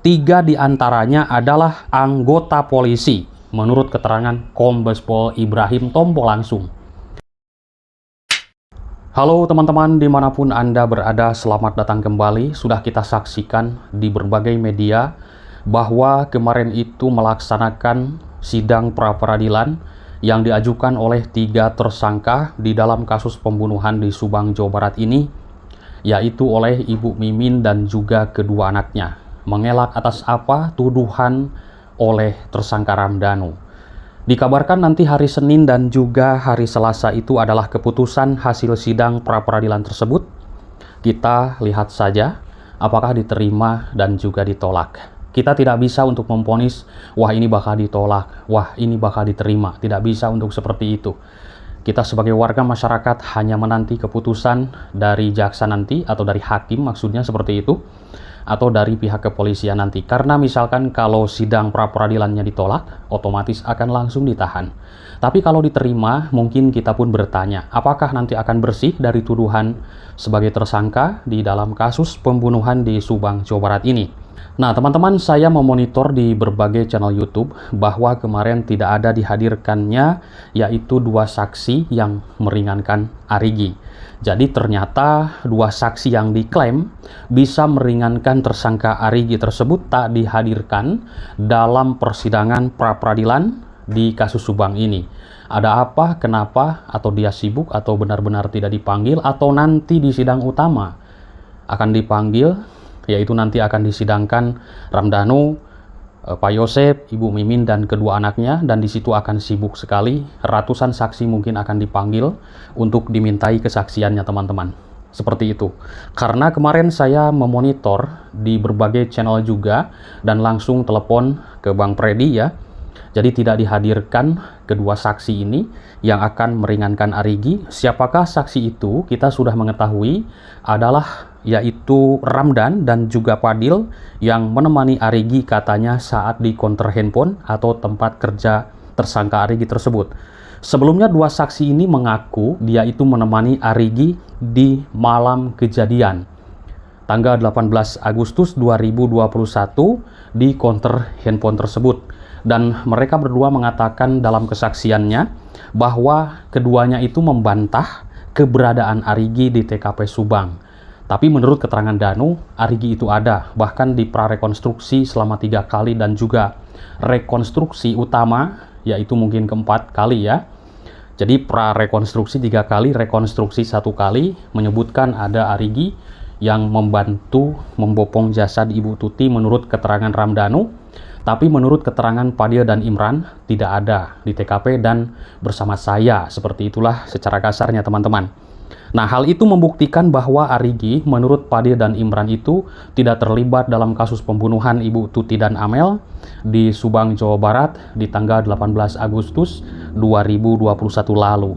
3 diantaranya adalah anggota polisi, menurut keterangan Kombes Pol Ibrahim Tompo langsung. Halo teman-teman, dimanapun Anda berada, selamat datang kembali. Sudah kita saksikan di berbagai media bahwa kemarin itu melaksanakan sidang pra-peradilan yang diajukan oleh 3 tersangka di dalam kasus pembunuhan di Subang, Jawa Barat ini, yaitu oleh Ibu Mimin dan juga kedua anaknya. Mengelak atas apa? Tuduhan oleh tersangka Ramdhanu. Dikabarkan nanti hari Senin dan juga hari Selasa itu adalah keputusan hasil sidang pra-peradilan tersebut. Kita lihat saja apakah diterima dan juga ditolak. Kita tidak bisa untuk memvonis, wah ini bakal ditolak, wah ini bakal diterima. Tidak bisa untuk seperti itu. Kita sebagai warga masyarakat hanya menanti keputusan dari jaksa nanti, atau dari hakim maksudnya seperti itu, atau dari pihak kepolisian nanti. Karena misalkan kalau sidang pra-peradilannya ditolak, otomatis akan langsung ditahan. Tapi kalau diterima, mungkin kita pun bertanya, apakah nanti akan bersih dari tuduhan sebagai tersangka di dalam kasus pembunuhan di Subang, Jawa Barat ini? Nah, teman-teman, saya memonitor di berbagai channel YouTube bahwa kemarin tidak ada dihadirkannya, yaitu 2 saksi yang meringankan Arigi. Jadi ternyata 2 saksi yang diklaim bisa meringankan tersangka Arigi tersebut tak dihadirkan dalam persidangan pra-peradilan di kasus Subang ini. Ada apa, kenapa, atau dia sibuk, atau benar-benar tidak dipanggil, atau nanti di sidang utama akan dipanggil, yaitu nanti akan disidangkan Ramdhanu, Pak Yosep, Ibu Mimin, dan kedua anaknya, dan di situ akan sibuk sekali. Ratusan saksi mungkin akan dipanggil untuk dimintai kesaksiannya, teman-teman. Seperti itu. Karena kemarin saya memonitor di berbagai channel juga, dan langsung telepon ke Bang Freddy ya. Jadi tidak dihadirkan kedua saksi ini yang akan meringankan Arigi. Siapakah saksi itu? Kita sudah mengetahui adalah yaitu Ramdan dan juga Fadil yang menemani Arigi katanya saat di konter handphone atau tempat kerja tersangka Arigi tersebut. Sebelumnya 2 saksi ini mengaku dia itu menemani Arigi di malam kejadian tanggal 18 Agustus 2021 di konter handphone tersebut. Dan mereka berdua mengatakan dalam kesaksiannya bahwa keduanya itu membantah keberadaan Arigi di TKP Subang. Tapi menurut keterangan Danu, Arigi itu ada, bahkan di prarekonstruksi selama 3 kali dan juga rekonstruksi utama, yaitu mungkin keempat kali ya. Jadi prarekonstruksi 3 kali, rekonstruksi 1 kali, menyebutkan ada Arigi yang membantu membopong jasad Ibu Tuti menurut keterangan Ramdhanu. Tapi menurut keterangan Fadil dan Imran tidak ada di TKP dan bersama saya. Seperti itulah secara kasarnya, teman-teman. Nah, hal itu membuktikan bahwa Arigi menurut Fadil dan Imran itu tidak terlibat dalam kasus pembunuhan Ibu Tuti dan Amel di Subang, Jawa Barat di tanggal 18 Agustus 2021 lalu.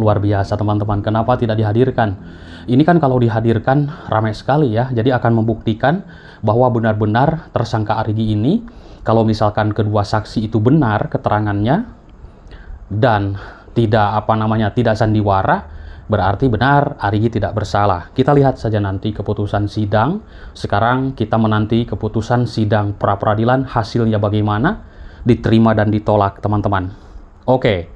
Luar biasa, teman-teman. Kenapa tidak dihadirkan? Ini kan kalau dihadirkan ramai sekali ya. Jadi akan membuktikan bahwa benar-benar tersangka Arigi ini, kalau misalkan kedua saksi itu benar keterangannya dan tidak sandiwara, berarti benar Arigi tidak bersalah. Kita lihat saja nanti keputusan sidang. Sekarang kita menanti keputusan sidang pra-peradilan, hasilnya bagaimana, diterima dan ditolak, teman-teman. Oke.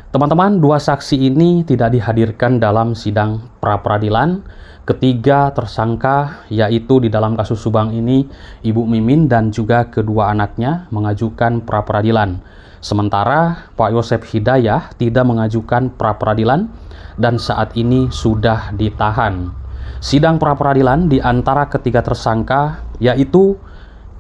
Teman-teman, 2 saksi ini tidak dihadirkan dalam sidang pra-peradilan. Ketiga tersangka, yaitu di dalam kasus Subang ini, Ibu Mimin dan juga kedua anaknya mengajukan pra-peradilan. Sementara Pak Yosep Hidayah tidak mengajukan pra-peradilan dan saat ini sudah ditahan. Sidang pra-peradilan di antara ketiga tersangka, yaitu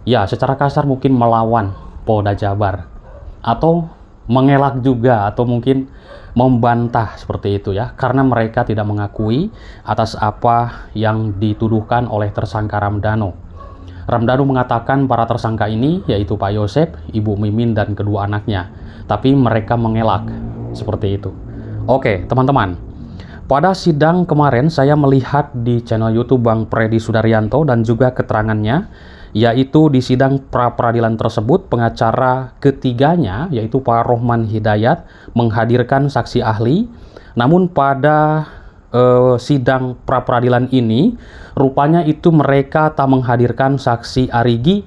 ya secara kasar mungkin melawan Polda Jabar, atau mengelak juga, atau mungkin membantah seperti itu ya, karena mereka tidak mengakui atas apa yang dituduhkan oleh tersangka Ramdhanu. Ramdhanu mengatakan para tersangka ini yaitu Pak Yosep, Ibu Mimin, dan kedua anaknya, tapi mereka mengelak seperti itu. Oke, teman-teman, pada sidang kemarin saya melihat di channel YouTube Bang Freddy Sudaryanto dan juga keterangannya, yaitu di sidang pra-peradilan tersebut pengacara ketiganya yaitu Pak Rohman Hidayat menghadirkan saksi ahli. Namun pada sidang pra-peradilan ini, rupanya itu mereka tak menghadirkan saksi Arigi,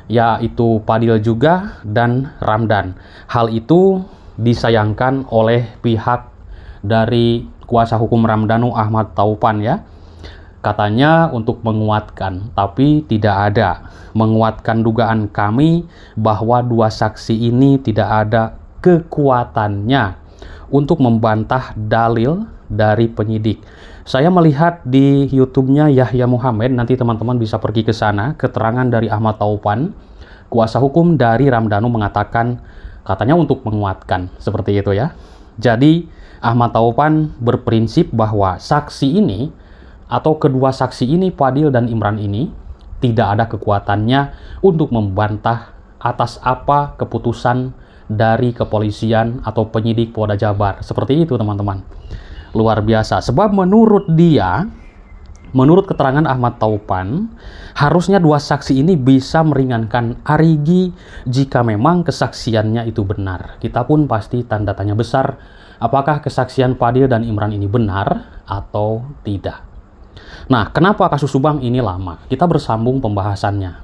yaitu Fadil juga dan Ramdan. Hal itu disayangkan oleh pihak dari kuasa hukum Ramdhanu Ahmad Taufan ya. Katanya untuk menguatkan, tapi tidak ada. Menguatkan dugaan kami bahwa dua saksi ini tidak ada kekuatannya untuk membantah dalil dari penyidik. Saya melihat di YouTube-nya Yahya Muhammad, nanti teman-teman bisa pergi ke sana, keterangan dari Ahmad Taufan, kuasa hukum dari Ramdhanu mengatakan, katanya untuk menguatkan, seperti itu ya. Jadi, Ahmad Taufan berprinsip bahwa saksi ini, atau kedua saksi ini, Fadil dan Imran ini, tidak ada kekuatannya untuk membantah atas apa keputusan dari kepolisian atau penyidik Polda Jabar. Seperti itu teman-teman. Luar biasa. Sebab menurut dia, menurut keterangan Ahmad Taufan, harusnya dua saksi ini bisa meringankan Arigi jika memang kesaksiannya itu benar. Kita pun pasti tanda tanya besar, apakah kesaksian Fadil dan Imran ini benar atau tidak. Nah, kenapa kasus Subang ini lama? Kita bersambung pembahasannya.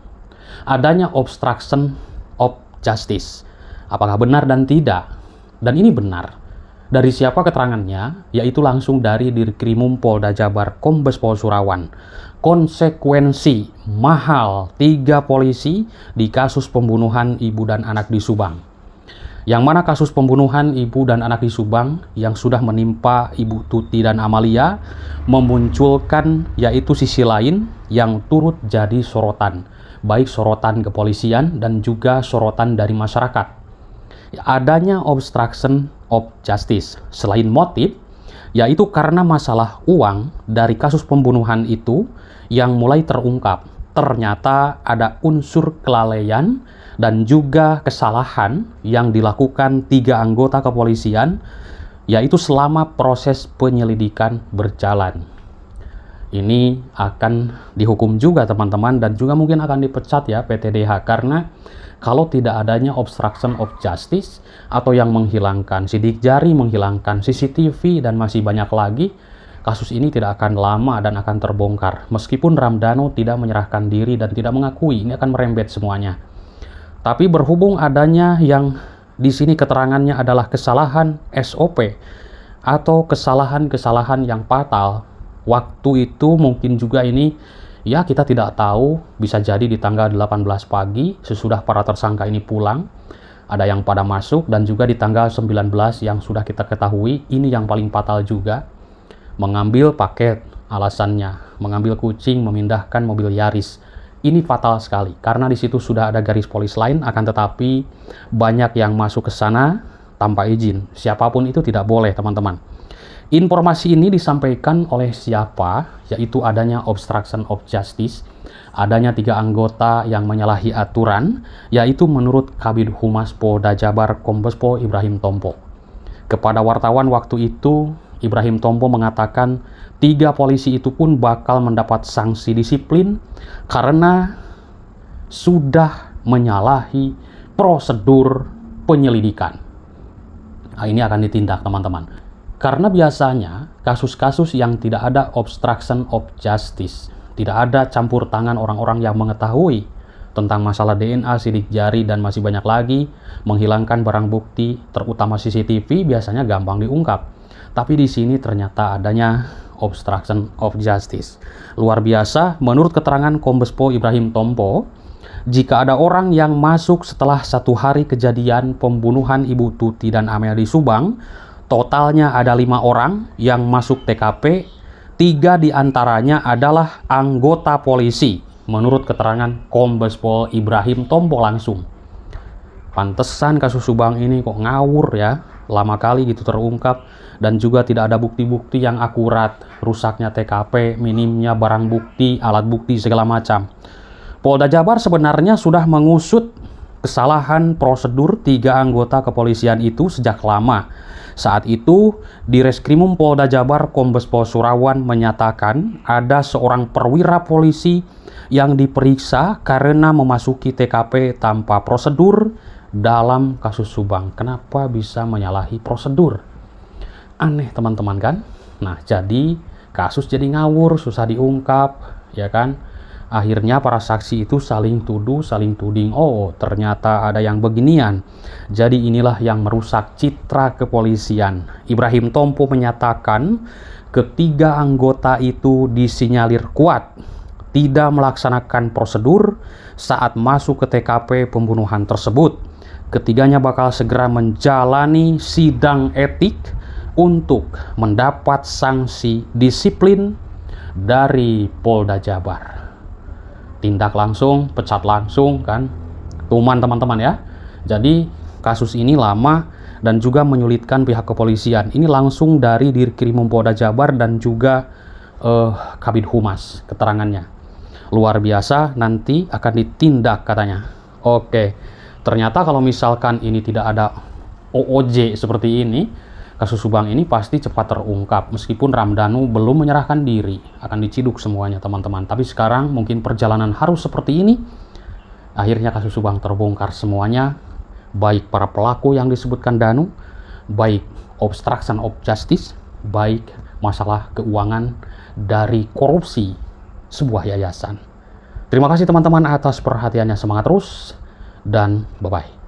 Adanya obstruction of justice. Apakah benar dan tidak? Dan ini benar. Dari siapa keterangannya? Yaitu langsung dari Dirkrimum Polda Jabar Kombes Pol Surawan. Konsekuensi mahal 3 polisi di kasus pembunuhan ibu dan anak di Subang. Yang mana kasus pembunuhan ibu dan anak di Subang yang sudah menimpa Ibu Tuti dan Amalia memunculkan yaitu sisi lain yang turut jadi sorotan. Baik sorotan kepolisian dan juga sorotan dari masyarakat. Adanya obstruction of justice selain motif, yaitu karena masalah uang dari kasus pembunuhan itu yang mulai terungkap. Ternyata ada unsur kelalaian dan juga kesalahan yang dilakukan 3 anggota kepolisian, yaitu selama proses penyelidikan berjalan. Ini akan dihukum juga teman-teman, dan juga mungkin akan dipecat ya PTDH, karena kalau tidak adanya obstruction of justice atau yang menghilangkan sidik jari, menghilangkan CCTV, dan masih banyak lagi, kasus ini tidak akan lama dan akan terbongkar. Meskipun Ramdhanu tidak menyerahkan diri dan tidak mengakui, ini akan merembet semuanya. Tapi berhubung adanya yang di sini keterangannya adalah kesalahan SOP atau kesalahan-kesalahan yang fatal, waktu itu mungkin juga ini ya kita tidak tahu, bisa jadi di tanggal 18 pagi sesudah para tersangka ini pulang, ada yang pada masuk, dan juga di tanggal 19 yang sudah kita ketahui, ini yang paling fatal juga, mengambil paket, alasannya mengambil kucing, memindahkan mobil Yaris. Ini fatal sekali, karena di situ sudah ada garis polis lain, akan tetapi banyak yang masuk ke sana tanpa izin. Siapapun itu tidak boleh teman-teman. Informasi ini disampaikan oleh siapa? Yaitu adanya obstruction of justice, adanya 3 anggota yang menyalahi aturan, yaitu menurut Kabid Humas Polda Jabar Kombes Pol Ibrahim Tompo. Kepada wartawan waktu itu, Ibrahim Tompo mengatakan 3 polisi itu pun bakal mendapat sanksi disiplin karena sudah menyalahi prosedur penyelidikan. Nah, ini akan ditindak teman-teman. Karena biasanya kasus-kasus yang tidak ada obstruction of justice, tidak ada campur tangan orang-orang yang mengetahui tentang masalah DNA, sidik jari, dan masih banyak lagi, menghilangkan barang bukti, terutama CCTV, biasanya gampang diungkap. Tapi di sini ternyata adanya obstruction of justice. Luar biasa, menurut keterangan Kombes Pol Ibrahim Tompo, jika ada orang yang masuk setelah 1 hari kejadian pembunuhan Ibu Tuti dan Amelia di Subang, totalnya ada 5 orang yang masuk TKP, 3 diantaranya adalah anggota polisi, menurut keterangan Kombes Pol Ibrahim Tompo langsung. Pantesan kasus Subang ini kok ngawur ya, lama kali gitu terungkap, dan juga tidak ada bukti-bukti yang akurat, rusaknya TKP, minimnya barang bukti, alat bukti, segala macam. Polda Jabar sebenarnya sudah mengusut kesalahan prosedur 3 anggota kepolisian itu sejak lama. Saat itu, di Reskrimum Polda Jabar Kombes Pol Surawan menyatakan ada seorang perwira polisi yang diperiksa karena memasuki TKP tanpa prosedur dalam kasus Subang. Kenapa bisa menyalahi prosedur? Aneh teman-teman kan? Nah, jadi kasus jadi ngawur, susah diungkap, ya kan? Akhirnya para saksi itu saling tuduh, saling tuding. Oh, ternyata ada yang beginian. Jadi inilah yang merusak citra kepolisian. Ibrahim Tompo menyatakan ketiga anggota itu disinyalir kuat tidak melaksanakan prosedur saat masuk ke TKP pembunuhan tersebut. Ketiganya bakal segera menjalani sidang etik untuk mendapat sanksi disiplin dari Polda Jabar. Tindak langsung, pecat langsung kan. Tuman teman-teman ya. Jadi kasus ini lama dan juga menyulitkan pihak kepolisian. Ini langsung dari Dirkrimum Polda Jabar dan juga Kabid Humas keterangannya. Luar biasa, nanti akan ditindak katanya. Oke, ternyata kalau misalkan ini tidak ada OOJ seperti ini, kasus Subang ini pasti cepat terungkap. Meskipun Ramdhanu belum menyerahkan diri, akan diciduk semuanya teman-teman. Tapi sekarang mungkin perjalanan harus seperti ini. Akhirnya kasus Subang terbongkar semuanya. Baik para pelaku yang disebutkan Danu, baik obstruction of justice, baik masalah keuangan dari korupsi sebuah yayasan. Terima kasih teman-teman atas perhatiannya, semangat terus dan bye-bye.